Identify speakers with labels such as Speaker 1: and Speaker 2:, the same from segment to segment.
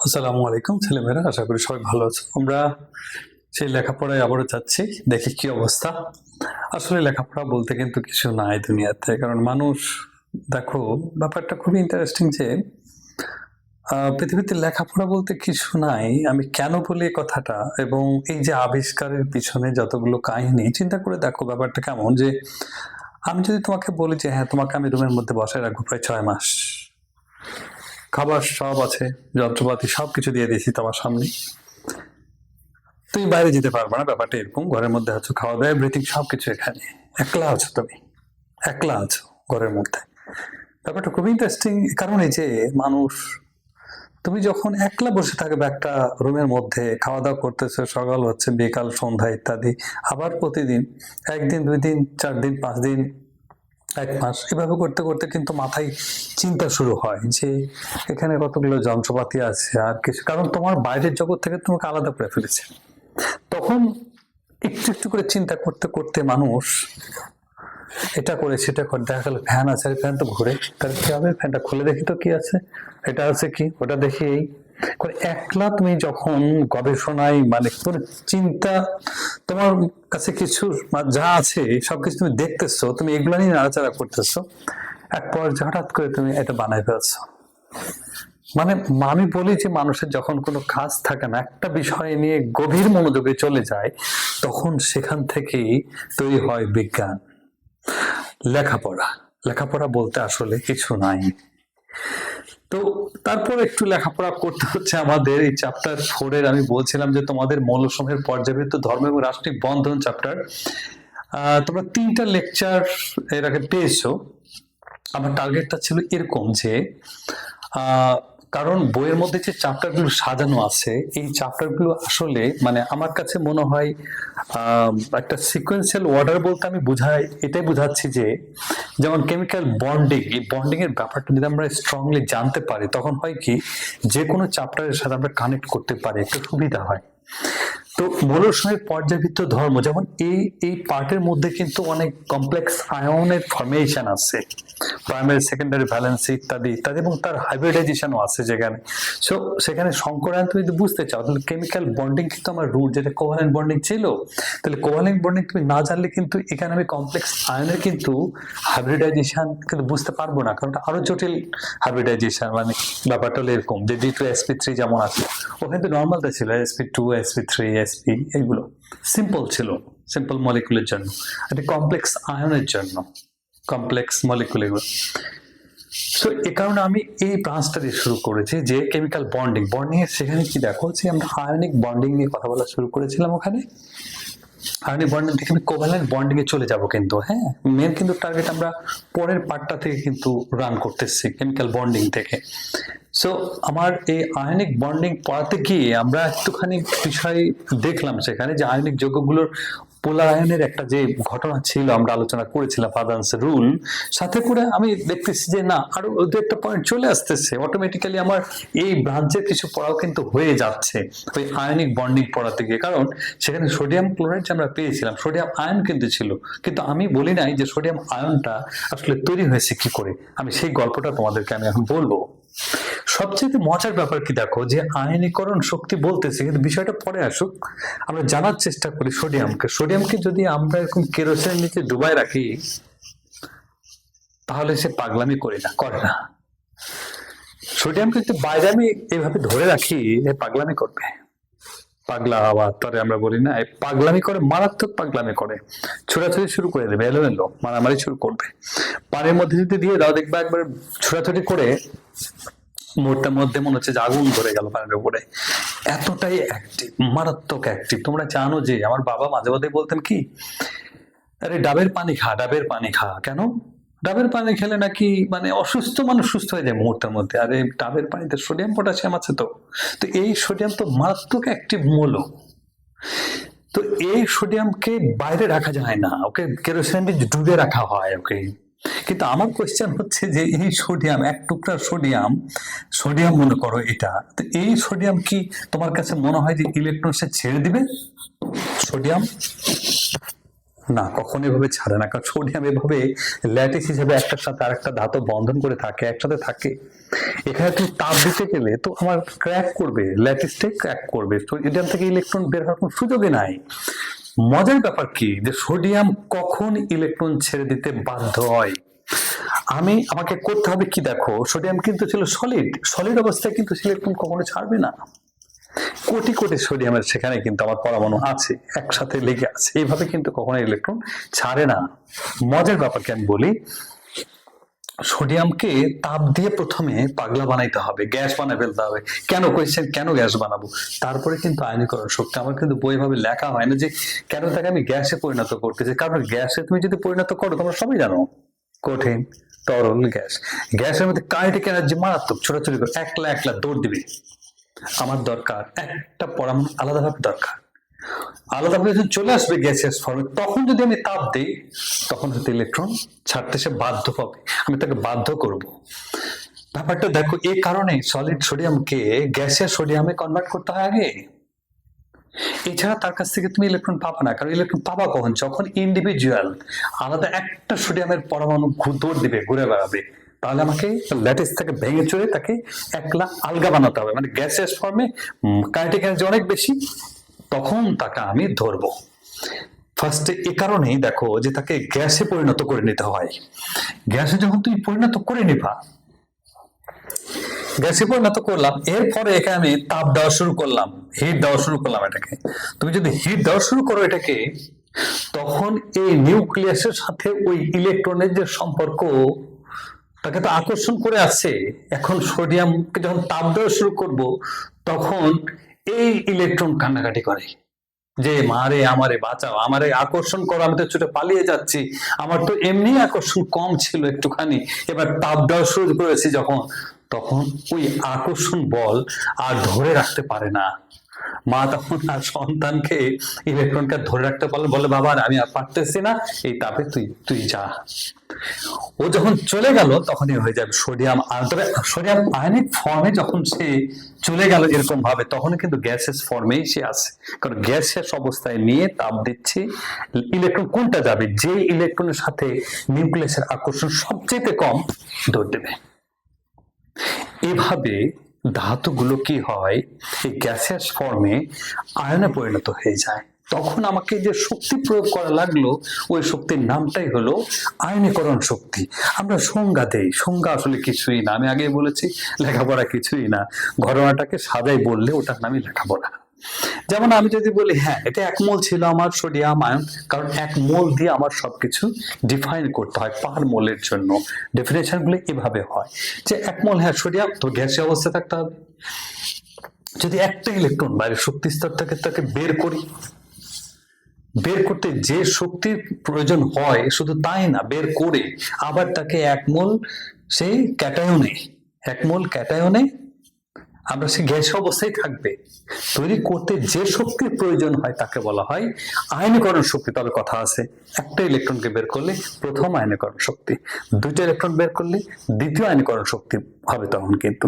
Speaker 1: আসসালামু আলাইকুম ছেলেমেয়েরা, আশা করি সবাই ভালো আছো। আমরা সেই লেখাপড়ায় আবারও যাচ্ছি, দেখি কি অবস্থা। আসলে লেখাপড়া বলতে কিন্তু কিছু নাই দুনিয়াতে, কারণ মানুষ, দেখো ব্যাপারটা খুবই ইন্টারেস্টিং যে পৃথিবীতে লেখাপড়া বলতে কিছু নাই। আমি কেন বলি এই কথাটা, এবং এই যে আবিষ্কারের পিছনে যতগুলো কাহিনী, চিন্তা করে দেখো ব্যাপারটা কেমন। যে আমি যদি তোমাকে বলি যে হ্যাঁ, তোমাকে আমি রুমের মধ্যে বসায় রাখবো প্রায় 6 মাস, খাবার সব আছে, যন্ত্রপাতি সবকিছু দিয়ে দিয়েছি তোমার সামনে, তুমি বাইরে যেতে পারবে না। ব্যাপারটা এরকম, ঘরের মধ্যে আছো, খাওয়া দাওয়া এভরিথিং সবকিছু এখানে, একলা আছো, তুমি একলা আছো ঘরের মধ্যে। ব্যাপারটা খুবই ইন্টারেস্টিং, কারণ এই যে মানুষ, তুমি যখন একলা বসে থাকবে একটা রুমের মধ্যে, খাওয়া দাওয়া করতেছো, সকাল হচ্ছে, বিকাল, সন্ধ্যা ইত্যাদি, আবার প্রতিদিন 1 দিন 2 দিন 4 দিন 5 দিন 1 মাস, এভাবে করতে করতে কিন্তু মাথায় চিন্তা শুরু হয় যে এখানে কতগুলো যন্ত্রপাতি আছে আর কিছু, কারণ তোমার বাইরের জগৎ থেকে তোমাকে আলাদা করে ফেলেছে। তখন একটু একটু করে চিন্তা করতে করতে মানুষ এটা করে সেটা করে, দেখা গেল ফ্যান আছে, ফ্যান তো ঘুরে, তাহলে কি হবে, ফ্যানটা খুলে দেখি তো কি আছে, এটা আছে কি, ওটা দেখি। এই করে একলা তুমি যখন গবেষণায়, মানে কোনো চিন্তা, তোমার কাছে কিছু যা আছে সবকিছু তুমি দেখতেছো, তুমি এগুলো নিয়ে নাড়াচাড়া করতেছো, এক পর্যায়ে হঠাৎ করে তুমি এটা বানাই ফেলছো। মানে আমি বলি যে মানুষের যখন কোনো কাজ থাকে না, একটা বিষয় নিয়ে গভীর মনোযোগে চলে যায়, তখন সেখান থেকেই তৈরি হয় বিজ্ঞান। লেখাপড়া, লেখাপড়া বলতে আসলে কিছু নাই। তো তারপর একটু লেখাপড়া করতে হচ্ছে আমাদের। এই চ্যাপ্টার 4 আমি বলছিলাম যে তোমাদের মৌলসমূহের পর্যাবৃত্ত ধর্ম এবং রাষ্ট্রিক বন্ধন চ্যাপ্টার, তোমরা 3টা লেকচার এর আগে পেয়েছো। আমার টার্গেটটা ছিল এরকম যে কারণ বইয়ের মধ্যে যে চ্যাপ্টারগুলো সাজানো আছে, এই চ্যাপ্টারগুলো আসলে মানে আমার কাছে মনে হয় একটা সিকোয়েন্সিয়াল অর্ডার বলতে আমি এটাই বুঝাচ্ছি যে যেমন কেমিক্যাল বন্ডিং, এই বন্ডিং এর ব্যাপারটা যদি আমরা স্ট্রংলি জানতে পারি, তখন হয় কি যে কোনো চ্যাপ্টারের সাথে আমরা কানেক্ট করতে পারি, একটু সুবিধা হয়। তো মৌলসমূহের পর্যাবৃত্ত ধর্ম, যেমন এই পার্টের মধ্যে কিন্তু অনেক কমপ্লেক্স আয়নের ফরমেশন আছে, প্রাইমারি সেকেন্ডারি ভ্যালেন্সি ইত্যাদি ইত্যাদি, এবং তার হাইব্রিডাইজেশনও আছে যেখানে। সো সেখানে সংকরায়ন তুমি যদি বুঝতে চাও, তাহলে কেমিক্যাল বন্ডিং কিন্তু আমার রুট, যেটা কোভালেন্ট বন্ডিং ছিল, তাহলে কোভালেন্ট বন্ডিং তুমি না জানলে কিন্তু এখানে আমি কমপ্লেক্স আয়নের কিন্তু হাইব্রিডাইজেশন কিন্তু বুঝতে পারবো না, কারণ আরো জটিল হাইব্রিডাইজেশন। মানে ব্যাপারটা হলো এরকম যে D2sp3 যেমন আছে, ওখানে তো নর্মালটা ছিল sp2 sp3 sp, এগুলো সিম্পল ছিল, সিম্পল মলিকুলের জন্য। এটা কমপ্লেক্স আয়নের জন্য, কমপ্লেক্স মলিকুল এগুলো। সো এ কারণে আমি এই ব্রাঞ্চটা দিয়ে শুরু করেছি যে কেমিক্যাল বন্ডিং। বন্ডিং এর সেখানে কি দেখো যে আমরা আয়নিক বন্ডিং নিয়ে কথা বলা শুরু করেছিলাম ওখানে। আয়নিক বন্ডিং থেকে আমি কোভ্যালেন্ট বন্ডিং এ চলে যাব, কিন্তু হ্যাঁ, মেন কিন্তু টার্গেট আমরা পরের পার্টটা থেকে কিন্তু রান করতেছি, কেমিক্যাল বন্ডিং থেকে। সো আমার এই আয়নিক বন্ডিং পড়াতে গিয়ে আমরা একটুখানি বিষয় দেখলাম সেখানে যে আয়নিক যৌগগুলোর পোলার আয়নের একটা যে ঘটনা ছিল, আমরা আলোচনা করেছিলাম ফাদান্স রুল, সাথে করে আমি দেখতেছি যে না, আরো দু একটা পয়েন্ট চলে আসতেছে অটোমেটিক্যালি। আমার এই ব্রাঞ্চের কিছু পড়াও কিন্তু হয়ে যাচ্ছে ওই আয়নিক বন্ডিং পড়াতে গিয়ে, কারণ সেখানে সোডিয়াম ক্লোরাইড যে আমরা পেয়েছিলাম, সোডিয়াম আয়ন কিন্তু ছিল, কিন্তু আমি বলি নাই যে সোডিয়াম আয়নটা আসলে তৈরি হয়েছে কি করে। আমি সেই গল্পটা তোমাদেরকে আমি এখন বলবো। সবচেয়ে মজার ব্যাপার কি দেখো, যে আয়নীকরণ শক্তি বলতেছে, কিন্তু বিষয়টা পরে আসুক, আমরা জানার চেষ্টা করি সোডিয়ামকে যদি আমরা এরকম কেরোসিনের নিচে ডুবাই রাখি, তাহলে সে পাগলামি করে না। সোডিয়ামকে যদি বাইরে আমি এভাবে ধরে রাখি, এ পাগলামি করবে, পাগলা আবার তরে আমরা বলি না, পাগলামি করে, মারাত্মক পাগলামি করে, ছোড়াছুড়ি শুরু করে দেবে, এলোমেলো মারামারি শুরু করবে। পানির মধ্যে যদি দিয়ে দাও, দেখবে একবার ছোড়াছুড়ি করে মুহূর্তের মধ্যে মনে হচ্ছে যে আগুন ধরে গেল পানির উপরে, এতটাই অ্যাক্টিভ, মারাত্মক অ্যাক্টিভ। তোমরা জানো যে আমার বাবা মাঝে মাঝে বলতেন কি, আরে ডাবের পানি খা, ডাবের পানি খা। কেন? ডাবের পানি খেলে নাকি মানে অসুস্থ মানুষ সুস্থ হয়ে যায় মুহূর্তের মধ্যে। আরে ডাবের পানিতে সোডিয়াম পটাশিয়াম আছে, তো তো এই সোডিয়াম তো মারাত্মক অ্যাক্টিভ মৌল। তো এই সোডিয়ামকে বাইরে রাখা যায় না, ওকে কেরোসিনে ডুবে রাখা হয় ওকে। কিন্তু আমার কোয়েশ্চেন হচ্ছে যে এই সোডিয়াম, এক টুকরা সোডিয়াম, সোডিয়াম মনে করো এটা, তো এই সোডিয়াম কি তোমার কাছে মনে হয় যে ইলেকট্রন সে ছেড়ে দিবে? সোডিয়াম না, কখনো এভাবে ছাড়ে না, কারণ সোডিয়াম এভাবে ল্যাটিস হিসেবে একটার সাথে আরেকটা ধাতু বন্ধন করে থাকে, একসাথে থাকে। এখানে তুমি তাপ দিতে গেলে তো আমার ক্র্যাক করবে, ল্যাটিসটাই ক্র্যাক করবে, সোডিয়াম থেকে ইলেকট্রন বের হওয়ার কোনো সুযোগই নাই। মজার ব্যাপার কি, যে সোডিয়াম কখন ইলেকট্রন ছেড়ে দিতে বাধ্য হয়, আমাকে করতে হবে কি, দেখো সোডিয়াম কিন্তু ছিল সলিড অবস্থায়, কিন্তু ইলেকট্রন কখনো ছাড়বে না। কোটি কোটি সোডিয়ামের সেখানে কিন্তু আমার পরমাণু আছে, একসাথে লেগে আছে, এইভাবে কিন্তু কখনো ইলেকট্রন ছাড়ে না। মজার ব্যাপারকে আমি বলি, সোডিয়ামকে তাপ দিয়ে প্রথমে পাগলা বানাইতে হবে, গ্যাস বানাই ফেলতে হবে। কেন কোয়েশ্চেন, কেন গ্যাস বানাবো? তারপরে কিন্তু আয়নীকরণ শক্তি। আমার কিন্তু বই ভাবে লেখা হয় না যে কেন তাকে আমি গ্যাসে পরিণত করতেছি, কারণ গ্যাসে তুমি যদি পরিণত করো, তোমরা সবাই জানো, কঠিন তরল গ্যাসের মধ্যে কাইনেটিক এনার্জি মারাত্মক, ছোটাছুটি করে একলা একলা দৌড় দিবে। আমার দরকার একটা পরমাণু আলাদাভাবে দরকার, আলাদাভাবে যখন চলে আসবে গ্যাসিয়াস ফর্মে, তখন যদি আমি তাপ দিই, তখন হয়তো ইলেকট্রন ছাড়তে সে বাধ্য হবে, আমি তাকে বাধ্য করব। ব্যাপারটা দেখো, এই কারণে সলিড সোডিয়ামকে গ্যাসিয়াস সোডিয়ামে কনভার্ট করতে হয় আগে। এছাড়া তার কাছ থেকে তুমি ইলেকট্রন পাবা না, কারণ ইলেকট্রন পাবা কখন, যখন ইন্ডিভিজুয়াল আলাদা একটা সোডিয়ামের পরমাণু দৌড় দিবে, ঘুরে বেড়াবে। তাহলে আমাকে ল্যাটিস থেকে ভেঙে চড়ে তাকে একলা আলগা বানাতে হবে, মানে গ্যাসিয়াস ফর্মে কাইনেটিক এনার্জি অনেক বেশি, তখন তাকে আমি ধরবো। ফার্স্টে এ কারণেই দেখো যে তাকে গ্যাসে পরিণত করে নিতে হয়। গ্যাসে যখন তুমি পরিণত করে নিবা, গ্যাসে পরিণত করলাম, এরপরে এখানে আমি তাপ দেওয়া শুরু করলাম, হিট দেওয়া শুরু করলাম এটাকে। তুমি যদি হিট দেওয়া শুরু করো এটাকে, তখন এই নিউক্লিয়াসের সাথে ওই ইলেকট্রনের যে সম্পর্ক, তাকে তো আকর্ষণ করে আছে। এখন সোডিয়ামকে যখন তাপ দেওয়া শুরু করব, তখন এই ইলেকট্রন কান্নাকাটি করে যে মারে আমারে বাঁচাও, আমারে আকর্ষণ করো, আমি তো ছুটে পালিয়ে যাচ্ছি, আমার তো এমনি আকর্ষণ কম ছিল একটুখানি, এবার তাপ দেওয়া শুরু করেছি যখন, তখন ওই আকর্ষণ বল আর ধরে রাখতে পারে না। মা তখন আর সন্তানকে, ইলেকট্রনকে ধরে রাখতে পারলে, বলে বাবা আমি আর পারতেছি না, এই তাপে তুই যা। ও যখন চলে গেল, তখনই হয়ে যাবে সোডিয়াম। আর তবে সোডিয়াম আয়নিক ফর্মে যখন সে চলে গেল এরকম ভাবে, তখন কিন্তু গ্যাসেস ফর্মেই সে আছে, কারণ গ্যাসেস অবস্থায় নিয়ে তাপ দিচ্ছি। ইলেকট্রন কোনটা যাবে, যে ইলেকট্রনের সাথে নিউক্লিয়াসের আকর্ষণ সবচেয়ে কম, দৌড় দেবে। এভাবে ধাতুগুলো কি হয়, এই গ্যাসিয়াস ফর্মে আয়নে পরিণত হয়ে যায়। তখন আমাকে যে শক্তি প্রয়োগ করা লাগলো, ওই শক্তির নামটাই হলো আয়নীকরণ শক্তি। আমরা সংজ্ঞা দেই, সংজ্ঞা আসলে কিছুই না, আমি আগে বলেছি লেখাপড়া কিছুই না, ঘটনাটাকে সাজাই বললে ওটার নামই লেখাপড়া। যেমন আমি যদি বলি হ্যাঁ এটা 1 মোল ছিল আমার সোডিয়াম আয়ন, কারণ 1 মোল দিয়ে আমার সবকিছু ডিফাইন করতে হয়, পার মোলের জন্য ডেফিনেশন গুলো এভাবে হয় যে 1 মোল হ্যাঁ সোডিয়াম, তো গ্যাসীয় অবস্থায় থাকতে হবে। যদি একটা ইলেকট্রন বাইরের শক্তি স্তর থেকে তাকে বের করতে যে শক্তির প্রয়োজন হয়, শুধু তাই না, বের করে আবার তাকে 1 মোল সেই ক্যাটায়নে, 1 মোল ক্যাটায়নে আমরা সে গ্যাসীয় অবস্থায় থাকবে, তৈরি করতে যে শক্তির প্রয়োজন হয় তাকে বলা হয় আয়নীকরণ শক্তি। তবে কথা আছে, একটা ইলেকট্রনকে বের করলে প্রথম আয়নীকরণ শক্তি, দুইটা ইলেকট্রন বের করলে দ্বিতীয় আয়নীকরণ শক্তি হবে, তখন কিন্তু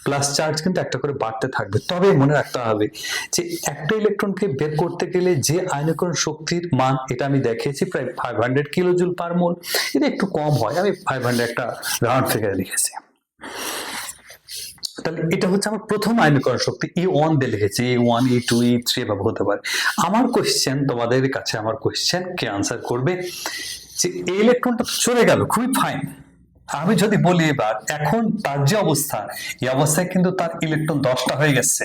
Speaker 1: প্লাস চার্জ কিন্তু একটা করে বাড়তে থাকবে। তবে মনে রাখতে হবে যে একটা ইলেকট্রনকে বের করতে গেলে যে আয়নীকরণ শক্তির মান, এটা আমি দেখিয়েছি প্রায় 500 কিলোজুল পার মোল, এটা একটু কম হয়, আমি 500 একটা রাউন্ড ফিগারে লিখেছি। তাহলে এটা হচ্ছে আমার প্রথম আয়নীকরণ শক্তি, E1 দিয়ে লিখেছি, E1 E2 E3 এভাবে হতে পারে। আমার কোশ্চেন, তোমাদের কাছে আমার কোশ্চেন কে আনসার করবে, যে এই ইলেকট্রনটা চলে গেল, খুবই ফাইন, আমি যদি বলি এবার এখন তার যে অবস্থা, এই অবস্থায় কিন্তু তার ইলেকট্রন 10টা হয়ে গেছে,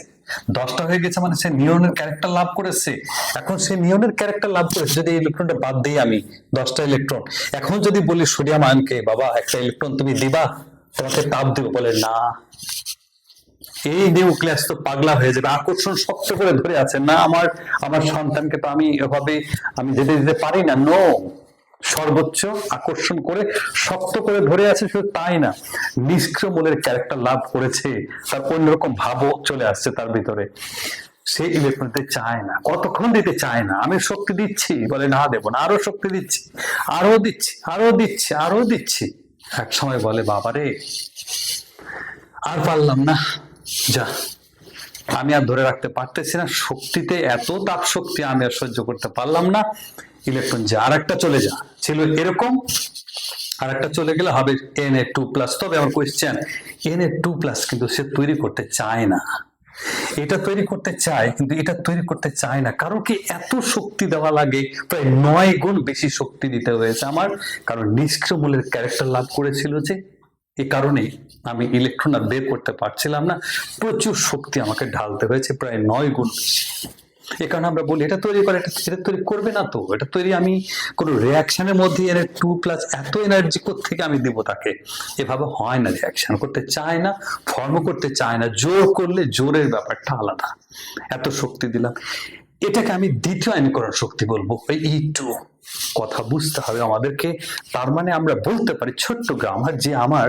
Speaker 1: 10টা হয়ে গেছে মানে সে নিয়নের ক্যারেক্টার লাভ করেছে। এখন সে নিয়নের ক্যারেক্টার লাভ করেছে, যদি এই ইলেকট্রনটা বাদ দিই আমি, 10টা ইলেকট্রন, এখন যদি বলি সোডিয়াম আয়নকে বাবা একটা ইলেকট্রন তুমি দিবা, তোমাকে তাপ দিব, বলে না, এই নিউক্লিয়াস তো পাগলা হয়ে যাবে, আকর্ষণ শক্ত করে ধরে আছে না, আমার সন্তানকে তো আমি এভাবে আমি যেতে দিতে পারি না, নো, সর্বোচ্চ আকর্ষণ করে শক্ত করে ধরে আছে। শুধু তাই না, নিষ্ক্রিয় মূলের ক্যারেক্টার লাভ করেছে, তার অন্যরকম ভাবও চলে আসছে তার ভিতরে, সে ইলেকট্রন দিতে চায় না, কতক্ষণ দিতে চায় না, আমি শক্তি দিচ্ছি, বলে না দেবো না, আরো শক্তি দিচ্ছি, আরো দিচ্ছি, আরো দিচ্ছি, আরো দিচ্ছি, এক সময় বলে বাবারে আর পারলাম না, যা, আমি আর ধরে রাখতে পারতেছি না, শক্তিতে এত তাপ শক্তি আমি আর সহ্য করতে পারলাম না, ইলেকট্রন যে আর একটা চলে যা ছিল এরকম, আর একটা চলে গেলে হবে Na2+। তবে আমার কোয়েশ্চেন, Na2+ কিন্তু সে তৈরি করতে চায় না, এটা তৈরি করতে চায় কিন্তু এটা তৈরি করতে চায় না। কারণ কি, এত শক্তি দেওয়া লাগে, প্রায় 9 গুণ বেশি শক্তি দিতে হয়েছে আমার, কারণ নিষ্ক্রিয় মূলের ক্যারেক্টার লাভ করেছিল যে, এই কারণে আমি ইলেকট্রন আর বের করতে পারছিলাম না, প্রচুর শক্তি আমাকে ঢালতে হয়েছে, প্রায় 9 গুণ বেশি। এই কারণে আমরা বলি এটা তৈরি করে, এটা তৈরি করবে না তো, এটা তৈরি আমি কোনো রিয়াকশনের মধ্যে Na2+ এত এনার্জি থেকে আমি দিব তাকে, এভাবে হয় না, রিয়াকশন করতে চায় না, ফর্ম করতে চায় না, জোর করলে জোরের ব্যাপারটা আলাদা, এত শক্তি দিলাম, এটাকে আমি দ্বিতীয় আয়নীকরণ শক্তি বলবো, E2। কথা বুঝতে হবে আমাদেরকে। তার মানে আমরা বলতে পারি ছোট্ট গ্রামার যে আমার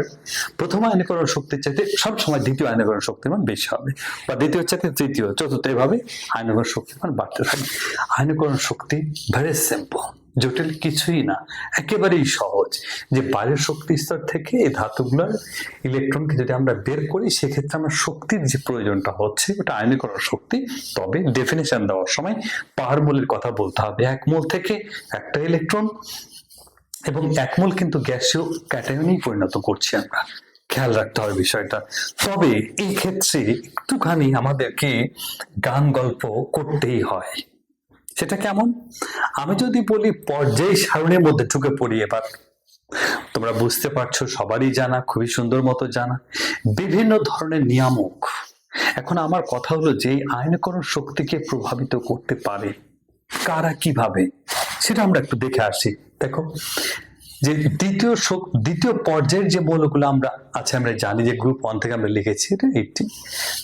Speaker 1: প্রথম আয়নীকরণ শক্তির চাইতে সবসময় দ্বিতীয় আয়নীকরণ শক্তির মান বেশি হবে, বা দ্বিতীয় চাইতে তৃতীয়, চতুর্থ, এভাবে আয়নীকরণ শক্তির মান বাড়তে থাকবে। আয়নীকরণ শক্তি ভেরি সিম্পল, জটিল কিছুই না, একেবারেই সহজ, যে বাইরের শক্তি স্তর থেকে এই ধাতুগুলোর ইলেকট্রনকে যদি আমরা বের করি, সেক্ষেত্রে আমরা শক্তির যে প্রয়োজনটা হচ্ছে ওটা আয়নীকরণ শক্তি। তবে ডেফিনেশন দেওয়ার সময় পার মোলের কথা বলতে হবে, 1 মোল থেকে একটা ইলেকট্রন, এবং 1 মোল কিন্তু গ্যাসীয় ক্যাটায়নেই পরিণত করছি আমরা, খেয়াল রাখতে হবে বিষয়টা। তবে এই ক্ষেত্রে একটুখানি আমাদেরকে গান গল্প করতেই হয়। সেটা কেমন? আমি যদি বলি পর্যায় সারণীর মধ্যে ঢুকে পড়ি, এবার তোমরা বুঝতে পারছো, সবারই জানা, খুবই সুন্দর মতো জানা, বিভিন্ন ধরনের নিয়ামক। এখন আমার কথা হলো যে আয়নীকরণ শক্তিকে প্রভাবিত করতে পারে কারা, কিভাবে, সেটা আমরা একটু দেখে আসি। দেখো, যে দ্বিতীয় পর্যায়ের যে মৌলগুলো আমরা আমরা জানি যে গ্রুপ 1 থেকে আমরা লিখেছি, এটা 80।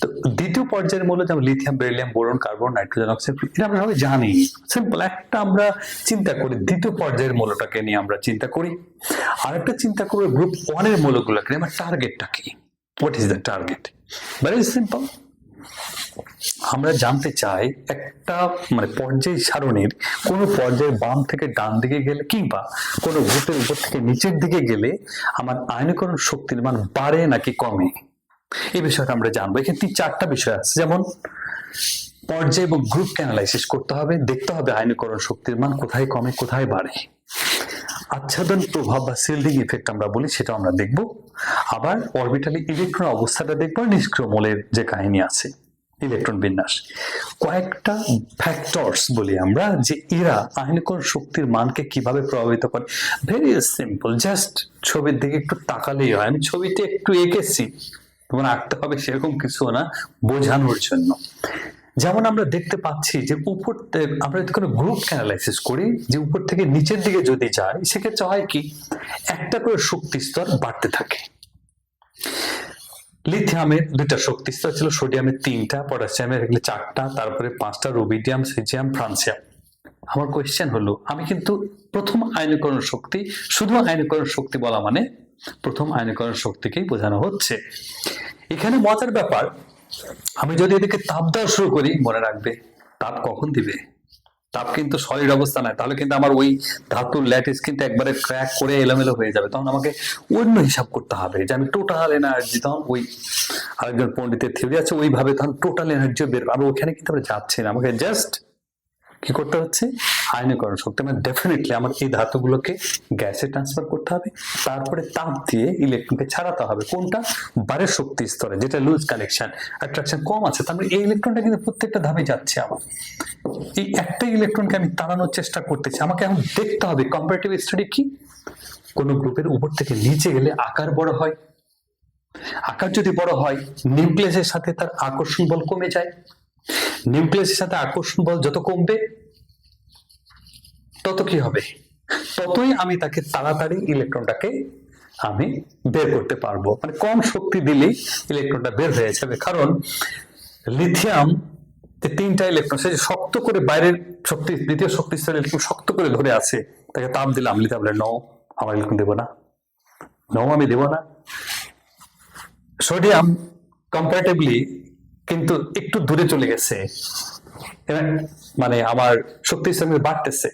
Speaker 1: তো দ্বিতীয় পর্যায়ের মৌল যেমন lithium, beryllium, boron, carbon, nitrogen, oxide, এটা আমরা সবাই জানি। সিম্পল একটা আমরা চিন্তা করি, দ্বিতীয় পর্যায়ের মৌলটাকে নিয়ে আমরা চিন্তা করি, আরেকটা চিন্তা করবো গ্রুপ 1 এর মৌলগুলোকে নিয়ে, আমার টার্গেটটা কি, what is the target. Very simple, আমরা জানতে চাই একটা পর্যায় সারণীর কোন পর্যায়ে বাম থেকে ডান দিকে গেলে, কিংবা কোন গ্রুপের উপর থেকে নিচের দিকে গেলে আমার আয়নীকরণ শক্তির মান বাড়ে নাকি কমে, এই বিষয়টা আমরা জানবো। এখানে 4টা বিষয় আছে, যেমন পর্যায় এবং গ্রুপকে অ্যানালাইসিস করতে হবে, দেখতে হবে আয়নীকরণ শক্তির মান কোথায় কমে কোথায় বাড়ে। আচ্ছাদন প্রভাব বা শিল্ডিং ইফেক্ট আমরা বলি, সেটা আমরা দেখব। আবার অরবিটালি ইলেকট্রন অবস্থাটা দেখবো, নিষ্ক্রিয় মৌলের যে কাহিনী আছে, ইলেকট্রন বিন্যাস, কয়েকটা ফ্যাক্টরস বলি আমরা, যে এরা আয়নীকরণ শক্তির মানকে কিভাবে প্রভাবিত করে। ভেরি সিম্পল, জাস্ট ছবির দিকে একটু তাকালেই হয়। আমি ছবিতে একটু এঁকেছি, তোমার আঁকতে হবে সেরকম কিছু না, বোঝানোর জন্য। যেমন আমরা দেখতে পাচ্ছি যে উপর আমরা যদি কোনো গ্রুপ অ্যানালাইসিস করি, যে উপর থেকে নিচের দিকে যদি যায়, সেক্ষেত্রে হয় কি, একটা করে শক্তি স্তর বাড়তে থাকে। লিথিয়ামের 2টা শক্তি স্তর ছিল, সোডিয়ামের 3টা, পটাশিয়ামের 4টা, তারপরে 5টা, রুবিডিয়াম, সিজিয়াম, ফ্রান্সিয়াম। আমার কোয়েশ্চেন হলো, আমি কিন্তু প্রথম আয়নীকরণ শক্তি, শুধু আয়নীকরণ শক্তি বলা মানে প্রথম আয়নীকরণ শক্তিকেই বোঝানো হচ্ছে। এখানে মজার ব্যাপার, আমি যদি এদিকে তাপ দেওয়া শুরু করি, মনে রাখবে তাপ কখন দিবে, তাপ কিন্তু সলিড অবস্থা নয়, তাহলে কিন্তু আমার ওই ধাতুর ল্যাটিস কিন্তু একবারে ক্র্যাক করে এলোমেলো হয়ে যাবে। তখন আমাকে অন্য হিসাব করতে হবে যে আমি টোটাল এনার্জি, তখন ওই আরেকজন পণ্ডিতের থিওরি আছে, ওইভাবে তখন টোটাল এনার্জি বের, আমি ওখানে কিন্তু আমরা যাচ্ছি না, আমাকে জাস্ট কি করতে হচ্ছে, আয়নীকরণ শক্তি, মানে ডেফিনেটলি আমার এই ধাতুগুলোকে গ্যাসে ট্রান্সফার করতে হবে, তারপরে তাপ দিয়ে ইলেকট্রনকে ছাড়াতে হবে, কোনটা, বারের শক্তি স্তরে, যেটা লুজ কালেকশন, অ্যাট্রাকশন কম আছে। তার মানে এই ইলেকট্রনটা কিন্তু প্রত্যেকটা ধাপে যাচ্ছে, আমার এই একটা ইলেকট্রনকে আমি তাড়ানোর চেষ্টা করতেছি। আমাকে এখন দেখতে হবে কম্পারেটিভ স্টাডি কি, কোন গ্রুপের উপর থেকে নিচে গেলে আকার বড় হয়, আকার যদি বড় হয়, নিউক্লিয়াসের সাথে তার আকর্ষণ বল কমে যায়, নিউক্লিয়াসের সাথে আকর্ষণ বল যত কমবে, তত কি হবে, ততই আমি তাকে তাড়াতাড়ি ইলেকট্রনটাকে আমি বের করতে পারবো, মানে কম শক্তি দিলেই ইলেকট্রনটা বের হয়ে যাবে। কারণ লিথিয়াম 3টা ইলেকট্রন, সে শক্ত করে বাইরের শক্তি, দ্বিতীয় শক্তি স্তরের ইলেকট্রন শক্ত করে ধরে আছে, তাকে তাপ দিলাম, লিথিয়াম বলে নো, আমার ইলেকট্রন দেবো না, নো আমি দেবো না। সোডিয়াম কম্পারেটিভলি কিন্তু একটু দূরে চলে গেছে, মানে আমার শক্তি স্তর বাড়তেছে।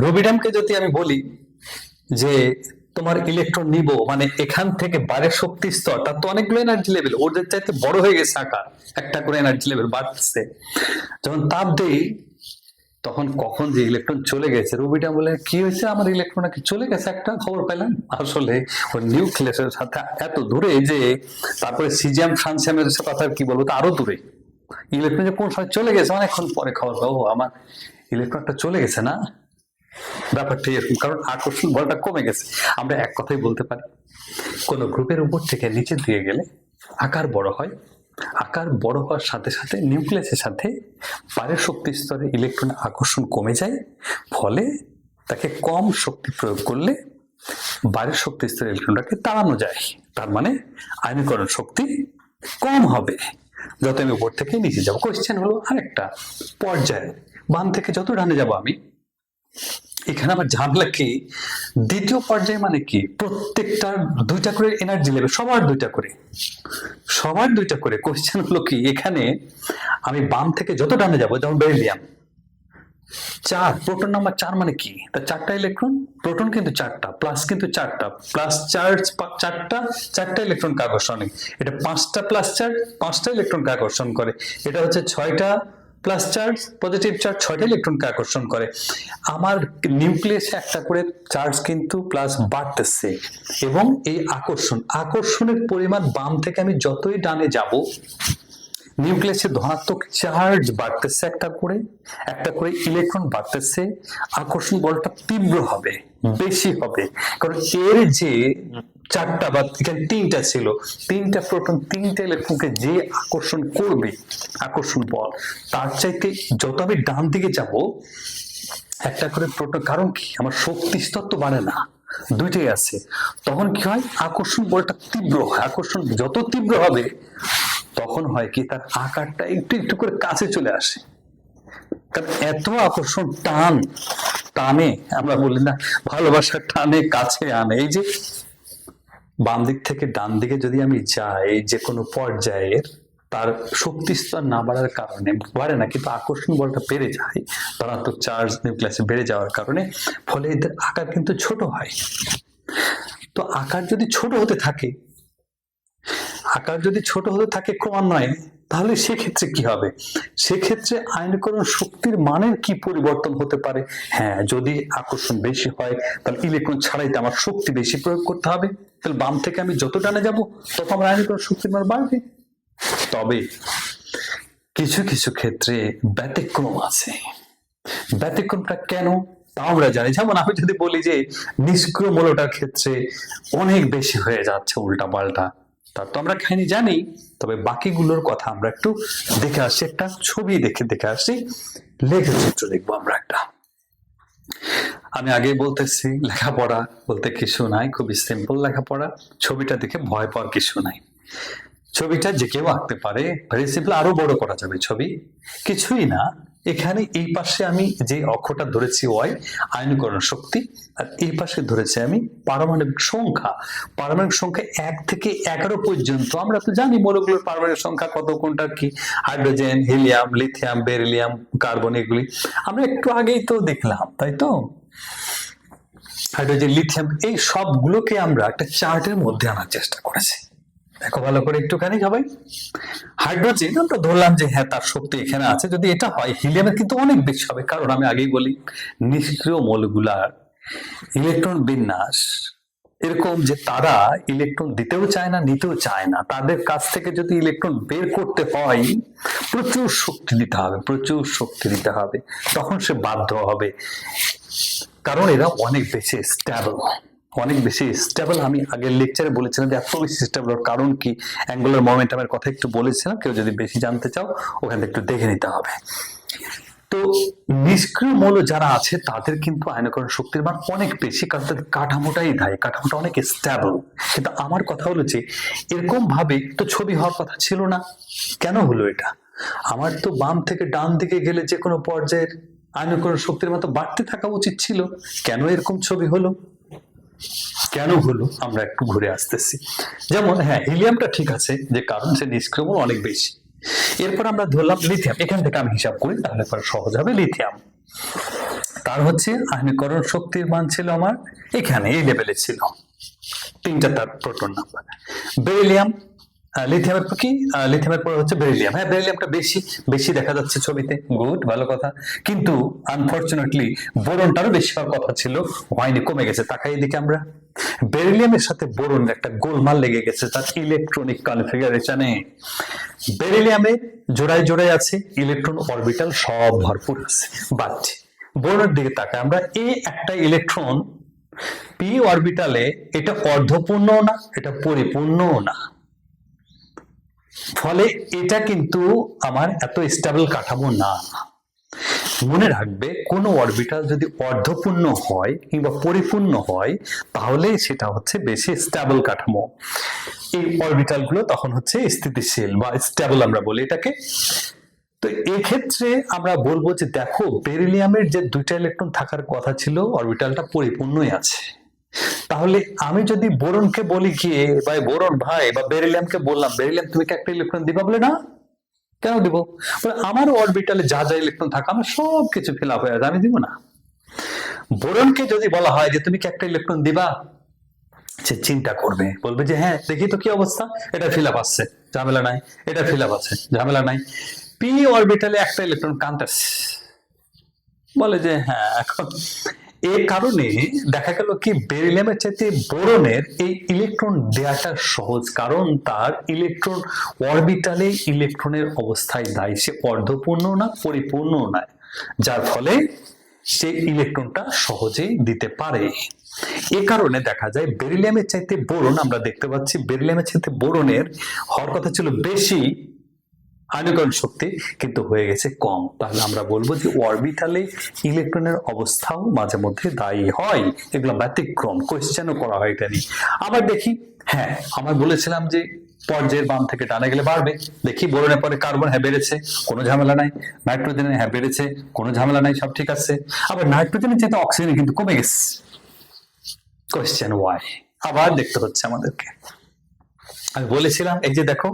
Speaker 1: রুবিডিয়ামকে যদি আমি বলি যে তোমার ইলেকট্রন নিব, মানে এখান থেকে বাইরের শক্তি স্তর, তার তো অনেকগুলো এনার্জি লেভেল, ওদের চাইতে বড় হয়ে গেছে আকার, একটা করে এনার্জি লেভেল বাড়তেছে। যখন তাপ দেই, তখন কখন যে ইলেকট্রন চলে গেছে, রবিটা বলে কি হয়েছে, আমার ইলেকট্রন নাকি চলে গেছে, একটা খবর পেলাম। আসলে ওই নিউক্লিয়াসের সাথে এত দূরে যে, তারপরে সিজিয়াম ফ্রান্সিয়ামের কথা কি বলবো, আরো দূরে ইলেকট্রন যে কোন সময় চলে গেছে অনেকক্ষণ পরে খবর পাবো, আমার ইলেকট্রনটা চলে গেছে না, ব্যাপারটা এরকম। কারণ আকর্ষণ বলটা কমে গেছে। আমরা এক কথাই বলতে পারি, কোন গ্রুপের উপর থেকে নিচে দিয়ে গেলে আকার বড় হয়, আকার বড় হওয়ার সাথে সাথে নিউক্লিয়াসের সাথে বাইরের শক্তি স্তরে ইলেকট্রনের আকর্ষণ কমে যায়, ফলে তাকে কম শক্তি প্রয়োগ করলে বাইরের শক্তি স্তরে ইলেকট্রনটাকে তাড়ানো যায়। তার মানে আয়নীকরণ শক্তি কম হবে যত আমি উপর থেকে নিচে যাবো। কোয়েশ্চেন হলো আরেকটা, পর্যায়ে বাম থেকে যত ডানে যাব আমি, এখানে আমার ঝামেলা কি, দ্বিতীয় পর্যায়ে মানে কি, প্রত্যেকটার দুইটা করে এনার্জি লেভেল, সবার দুইটা করে। কোয়েশ্চেন হলো কি, এখানে আমি বাম থেকে যত ডানে যাব, যেমন বেরিলিয়াম 4, প্রোটন নাম্বার 4 মানে কি, তার 4টা ইলেকট্রন, প্রোটন কিন্তু 4টা, প্লাস কিন্তু 4টা, প্লাস চার্জ 4টা ইলেকট্রনকে আকর্ষণ, এটা 5টা প্লাস চার্জ 5টা ইলেকট্রনকে আকর্ষণ করে, এটা হচ্ছে 6টা প্লাস চার্জ পজিটিভ চার্জ 6টা ইলেকট্রনকে আকর্ষণ করে। আমার নিউক্লিয়াসে একটা করে চার্জ কিন্তু প্লাস বাড়তেছে, এবং এই আকর্ষণের পরিমাণ বাম থেকে আমি যতই ডানে যাব, নিউক্লিয়াসে ধনাত্মক চার্জ বাড়তেছে, একটা করে ইলেকট্রন বাড়তেছে, আকর্ষণ বলটা তীব্র হবে, বেশি হবে। কারণ এর যে 4টা বা এখানে 3টা ছিল, 3টা প্রোটন 3টা ইলেকট্রনকে যে আকর্ষণ করবে, আকর্ষণ বল তার চাইতে যত আমি ডান দিকে যাব একটা করে প্রোটন, কারণ কি আমার শক্তি স্তর তো বাড়ে না, দুইটাই আছে, তখন কি হয়, আকর্ষণ বলটা তীব্র হয়। আকর্ষণ যত তীব্র হবে তখন হয় কি, তার আকারটা একটু একটু করে কাছে চলে আসে। কারণ এত আকর্ষণ টানে, আমরা বলি না ভালোবাসার টানে কাছে আনে। এই যে বাম দিক থেকে ডান দিকে যদি আমি যাই যে কোনো পর্যায়ের, তার শক্তি স্তর না বাড়ার কারণে বাড়ে না, কিন্তু আকর্ষণ বলটা বেড়ে যায়, ধনাত্মক চার্জ নিউক্লিয়াসে বেড়ে যাওয়ার কারণে, ফলে এদের আকার কিন্তু ছোট হয়। তো আকার যদি ছোট হতে থাকে ক্রমান্বয়ে, তাহলে সেক্ষেত্রে কি হবে, সেক্ষেত্রে আয়নীকরণ শক্তির মানের কি পরিবর্তন হতে পারে। হ্যাঁ, যদি আকর্ষণ বেশি হয় তাহলে ইলেকট্রন ছাড়াইতে আমার শক্তি বেশি প্রয়োগ করতে হবে, তাহলে বাম থেকে আমি যত ডানে যাব তত আমার আয়নীকরণ শক্তির মান বাড়বে। তবে কিছু কিছু ক্ষেত্রে ব্যতিক্রম আছে। ব্যতিক্রমটা কেন তা আমরা জানি। যেমন আমি যদি বলি যে নিষ্ক্রিয় মৌলটার ক্ষেত্রে অনেক বেশি হয়ে যাচ্ছে উল্টা পাল্টা, তার তো আমরা খাইনি জানি, তবে বাকিগুলোর কথা আমরা একটু দেখে আসি, একটা ছবি দেখে আসি, লেখচিত্র দেখবো আমরা একটা। আমি আগে বলতেছি লেখাপড়া বলতে কিছু নাই, খুবই সিম্পল লেখাপড়া, ছবিটা দেখে ভয় পাওয়ার কিছু নাই। ছবিটা যে কেউ আঁকতে পারে, ভেরি সিম্পল, আরো বড় করা যাবে ছবি, কিছুই না। এখানে এই পাশে আমি যে অক্ষরটা ধরেছি ওয়াই, আয়নীকরণ শক্তি, আর এই পাশে ধরেছি আমি পারমাণবিক সংখ্যা। পারমাণবিক সংখ্যা 1 থেকে 11 পর্যন্ত। আমরা তো জানি মৌলগুলোর পারমাণবিক সংখ্যা কত, কোনটা কি, hydrogen, helium, lithium, beryllium, carbon, এগুলি আমরা একটু আগেই তো দেখলাম, তাই তো। হাইড্রোজেন, লিথিয়াম, এই সবগুলোকে আমরা একটা চার্টের মধ্যে আনার চেষ্টা করেছি। দেখো ভালো করে একটুখানি সবাই। হাইড্রোজেন আমরা ধরলাম যে হ্যাঁ তার শক্তি এখানে আছে, যদি এটা হয় হিলিয়ামের কিন্তু অনেক বেশি হবে, কারণ আমি আগেই বলি নিষ্ক্রিয় মৌলগুলার ইলেকট্রন বিন্যাস এরকম যে তারা ইলেকট্রন দিতেও চায় না, নিতেও চায় না। তাদের কাছ থেকে যদি ইলেকট্রন বের করতে হয় প্রচুর শক্তি দিতে হবে, তখন সে বাধ্য হবে, কারণ এরা অনেক বেশি স্টেবল। আমি আগের লেকচারে বলেছিলাম যে এত বেশি স্টেবল কারণ কি, অ্যাঙ্গুলার মোমেন্টামের কথা একটু বলেছিলাম, কেউ যদি বেশি জানতে চাও ওখানে একটু দেখে নিতে হবে। তো নিষ্ক্রিয় মৌল যারা আছে তাদের কিন্তু আয়নীকরণ শক্তির মান অনেক বেশি, কারণ তাদের কাঠামোটাই কাঠামোটা অনেক স্টেবল। কিন্তু আমার কথা হলো যে এরকম ভাবে তো ছবি হওয়ার কথা ছিল না, কেন হলো এটা? আমার তো বাম থেকে ডান দিকে গেলে যে কোনো পর্যায়ের আয়নীকরণ শক্তির মতো বাড়তে থাকা উচিত ছিল, কেন এরকম ছবি হলো? আমরা একটু ঘুরে আসতেছি। যেমন হ্যাঁ, হিলিয়ামটা ঠিক আছে, যে কারণ সে নিষ্ক্রিয় মৌল অনেক বেশি। এরপর আমরা ধরলাম লিথিয়াম, এখান থেকে আমি হিসাব করি তাহলে পরে সহজ হবে। লিথিয়াম তার হচ্ছে আয়নীকরণ শক্তির মান ছিল আমার এখানে এই লেভেলে ছিল, 3টা তার প্রোটন নাম্বার। বেরিলিয়াম লিথিয়ামের পর কি, লিথিয়ামের পর হচ্ছে বেরিলিয়াম। হ্যাঁ, বেরিলিয়ামটা বেশি বেশি দেখা যাচ্ছে ছবিতে, গুড, ভালো কথা। কিন্তু আনফরচুনেটলি বোরনটারও বেশি হওয়ার কথা ছিল, হয়নি, কমে গেছে। তাকাই এদিকে আমরা, বেরিলিয়ামের সাথে বোরনের একটা গোলমাল লেগে গেছে তার ইলেকট্রনিক কনফিগারেশনে। বেরিলিয়ামে জোড়ায় জোড়ায় আছে ইলেকট্রন অরবিটাল সব ভরপুর আছে, বাট বোরনের দিকে তাকায় আমরা, এই একটা ইলেকট্রন পি অরবিটালে, এটা অর্ধপূর্ণ না, এটা পরিপূর্ণও না। ফলে এটা কিন্তু আমার এত স্টেবল কাঠামো না। মনে রাখবে, কোন অরবিটাল যদি অর্ধপূর্ণ হয় কিংবা পরিপূর্ণ হয়, তাহলে সেটা হচ্ছে বেশি স্টেবল কাঠামো। এই অরবিটাল গুলো তখন হচ্ছে স্থিতিশীল বা স্টেবল আমরা বলি এটাকে। তো এক্ষেত্রে আমরা বলবো যে দেখো, বেরিলিয়ামের যে দুইটা ইলেকট্রন থাকার কথা ছিল, অরবিটালটা পরিপূর্ণই আছে। তাহলে আমি যদি বোরনকে বলি গিয়ে, ভাই বোরন ভাই, বা বেরিলিয়ামকে বললাম, বেরিলিয়াম তুমি কি একটা ইলেকট্রন দিবা? বলে না, কেন দিব? বলে আমার অরবিটালে যা যা ইলেকট্রন থাকে আমার সব কিছু ফিল আপ হয়ে যায়, আমি দিব না। বোরনকে যদি বলা হয় যে তুমি কি একটা ইলেকট্রন দিবা, সে চিন্তা করবে, বলবে যে হ্যাঁ দেখি তো কি অবস্থা, এটা ফিল আপ আসছে, ঝামেলা নাই, এটা ফিল আপ আছে, ঝামেলা নাই। পি অরবিটালে একটা ইলেকট্রন কাঁদতেছে, বলে যে হ্যাঁ। এখন এর কারণে দেখা গেল কি, বেরিলিয়ামের চাইতে বোরনের এই ইলেকট্রন দেওয়াটা সহজ, কারণ তার ইলেকট্রন অরবিটালে ইলেকট্রনের অবস্থায় দায়ী, সে অর্ধপূর্ণ না, পরিপূর্ণ নয়, যার ফলে সে ইলেকট্রনটা সহজেই দিতে পারে। এ কারণে দেখা যায় বেরিলিয়ামের চাইতে বোরন, আমরা দেখতে পাচ্ছি বেরিলিয়ামের চাইতে বোরনের হওয়ার কথা ছিল বেশি আয়নীকরণ শক্তি, কিন্তু হয়ে গেছে কম। তাহলে আমরা বলবো যে অরবিটালে ইলেকট্রনের অবস্থাও মাঝে মধ্যে দায়ী হয়, এগুলো ব্যতিক্রম, কোয়েশ্চেনও করা হয় এটা নিয়ে। আবার দেখি, হ্যাঁ আমরা বলেছিলাম যে পর্যায়ের বাম থেকে ডানে গেলে বাড়বে, দেখি বোরনের পরে কার্বন, হ্যাঁ বেড়েছে, কোনো ঝামেলা নাই। নাইট্রোজেনের, হ্যাঁ বেড়েছে, কোনো ঝামেলা নাই, সব ঠিক আছে। আবার নাইট্রোজেনের চেয়ে অক্সিজেন কিন্তু কমে গেছে, কোয়েশ্চেন ওয়াই, আবার দেখতে হচ্ছে আমাদেরকে। আমি বলেছিলাম এই যে দেখো,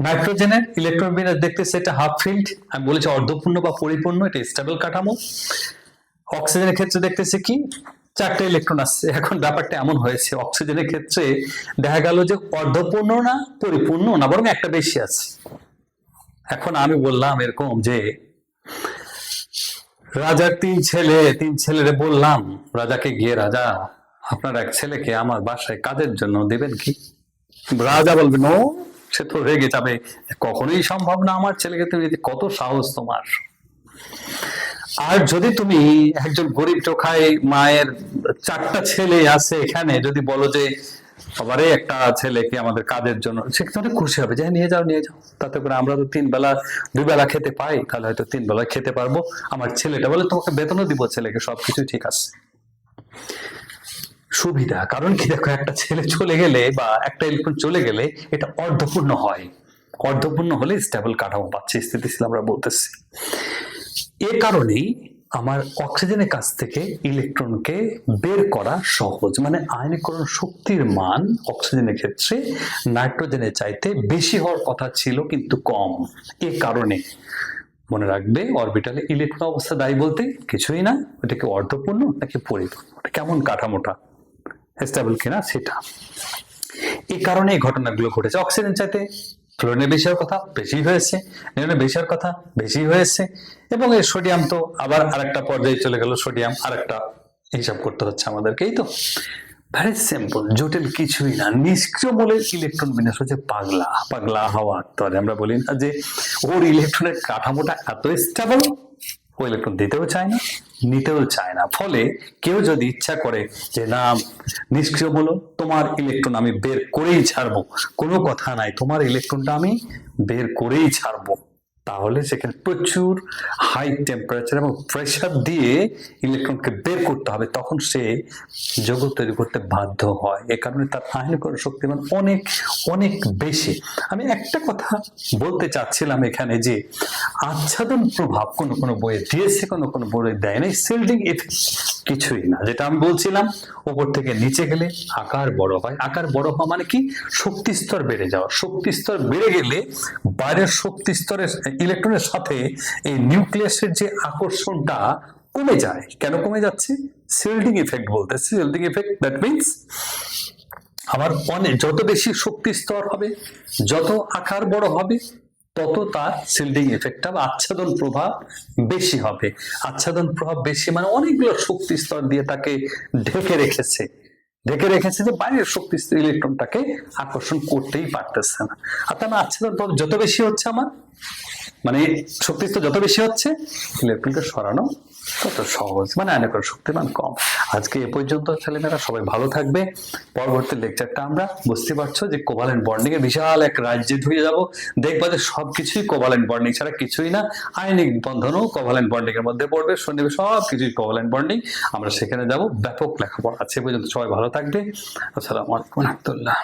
Speaker 1: নাইট্রোজেনের ইলেকট্রন বিন্যাস দেখতেছে, এটা হাফ ফিল্ড, আমি বলেছি অর্ধপূর্ণ বা পরিপূর্ণ, এটা স্টেবল কাঠামো। অক্সিজেনের ক্ষেত্রে দেখতেছে কি, চারটে ইলেকট্রন আসছে। এখন ব্যাপারটা এমন হয়েছে, অক্সিজেনের ক্ষেত্রে দেখা গেল যে অর্ধপূর্ণ না, পরিপূর্ণ না, বরং একটা বেশি আছে। এখন আমি বললাম এরকম যে রাজার তিন ছেলেরে বললাম, রাজাকে গিয়ে, রাজা আপনার এক ছেলেকে আমার বাসায় কাজের জন্য দিবেন কি? রাজা বলবে নো, সে তো রেগে যাবে, কখনোই সম্ভব না, আমার ছেলেকে তুমি, কত সাহস তোমার। আর যদি তুমি একজন গরিব টোখাই মায়ের চারটা ছেলে আছে এখানে, যদি বলো যে আবারে একটা ছেলেকে আমাদের কাজের জন্য, সে তো অনেক খুশি হবে যে নিয়ে যাও নিয়ে যাও, তাতে করে আমরা তো দুই বেলা খেতে পাই, তাহলে হয়তো 3 বেলা খেতে পারবো। আমার ছেলেটা বলে তোমাকে বেতনও দিব, ছেলেকে, সবকিছু ঠিক আছে, সুবিধা। কারণ কি দেখো, একটা ছেলে চলে গেলে বা একটা ইলেকট্রন চলে গেলে এটা অর্ধপূর্ণ হয়, অর্ধপূর্ণ হলে স্টেবল কাঠামো পাচ্ছে, স্থিতিশীল আমরা বলতেছি। এ কারণেই আমার অক্সিজেনের কাছ থেকে ইলেকট্রনকে বের করা সহজ, মানে আয়নীকরণ শক্তির মান অক্সিজেনের ক্ষেত্রে নাইট্রোজেনের চাইতে বেশি হওয়ার কথা ছিল, কিন্তু কম। এ কারণে মনে রাখবে, অরবিটালে ইলেকট্রন অবস্থা দায়ী বলতে কিছুই না, ওটাকে অর্ধপূর্ণ নাকি পরিপূর্ণ, কেমন কাঠামোটা স্টেবল কিনা সেটা। এই কারণে এই ঘটনাগুলো ঘটেছে। অক্সিজেন চাইতে ফ্লোরিনের বেশি হওয়ার কথা বেশি হয়েছে, নিয়নের বেশি হওয়ার কথা বেশি হয়েছে, এবং এই সোডিয়াম তো আবার আরেকটা পর্যায়ে চলে গেল, সোডিয়াম আরেকটা হিসাব করতে হচ্ছে আমাদেরকে। এই তো ভেরি সিম্পল, জটিল কিছুই না। নিষ্ক্রিয় মৌলের ইলেকট্রন বিন্যাস হচ্ছে পাগলা পাগলা হওয়া। তো আমরা বলি না যে ওর ইলেকট্রনের কাঠামোটা এত স্টেবল, ও ইলেকট্রন দিতেও চায় না, নিতেও চায় না। ফলে কেউ যদি ইচ্ছা করে যে না, নিষ্ক্রিয় বলো, তোমার ইলেকট্রন আমি বের করেই ছাড়বো, কোনো কথা নাই, তোমার ইলেকট্রনটা আমি বের করেই ছাড়বো, তাহলে সেখানে প্রচুর হাই টেম্পারেচার এবং প্রেসার দিয়ে ইলেকট্রনকে বের করতে হবে, তখন সে যৌগ তৈরি করতে বাধ্য হয়। এ কারণে তার আয়নীকরণ শক্তিমান অনেক অনেক বেশি। আমি একটা কথা বলতে চাচ্ছিলাম এখানে, যে আচ্ছাদন প্রভাব কোনো কোনো বইয়ে দিয়েছে, কোনো কোনো বইয়ে দেয় না। শিল্ডিং ইফেক্ট কিছুই না, যেটা আমি বলছিলাম, উপর থেকে নিচে গেলে আকার বড় হয়। আকার বড় হওয়া মানে কি, শক্তি স্তর বেড়ে যাওয়া। শক্তি স্তর বেড়ে গেলে বাইরের শক্তি স্তরের ইলেকট্রনের সাথে এই নিউক্লিয়াসের যে আকর্ষণটা কমে যায়। কেন কমে যাচ্ছে? শিল্ডিং ইফেক্ট বলতে। শিল্ডিং ইফেক্ট দ্যাট মিন্স আমার অনেক যত বেশি শক্তি স্তর হবে, যত আকার বড় হবে, তত তার শিল্ডিং এফেক্টটা বা আচ্ছাদন প্রভাব বেশি হবে। আচ্ছাদন প্রভাব বেশি মানে অনেকগুলো শক্তি স্তর দিয়ে তাকে ঢেকে রেখেছে, যে বাইরের শক্তি ইলেকট্রনটাকে আকর্ষণ করতেই পারতেছে না। আর তার আচ্ছাদন প্রভাব যত বেশি হচ্ছে আমার, মানে শক্তি স্তর যত বেশি হচ্ছে, ইলেকট্রনকে সরানো তত সহজ, মানে আয়নিকরণ শক্তিমান কম। আজকে এ পর্যন্ত ছেলেমেয়েরা, সবাই ভালো থাকবে। পরবর্তী লেকচারটা আমরা বুঝতে পারছো যে কোভালেন্ট বন্ডিং এর বিশাল এক রাজ্যে ধুয়ে যাব, দেখবা যে সবকিছুই কোভালেন্ট বন্ডিং ছাড়া কিছুই না। আয়নিক বন্ধনও কোভালেন্ট বন্ডিং এর মধ্যে পড়বে, শুনবে সবকিছুই কোভালেন্ট বন্ডিং। আমরা সেখানে যাব, ব্যাপক লেখাপড়া আছে। পর্যন্ত সবাই ভালো থাকবে। আসসালামু আলাইকুম ওয়া রাহমাতুল্লাহ।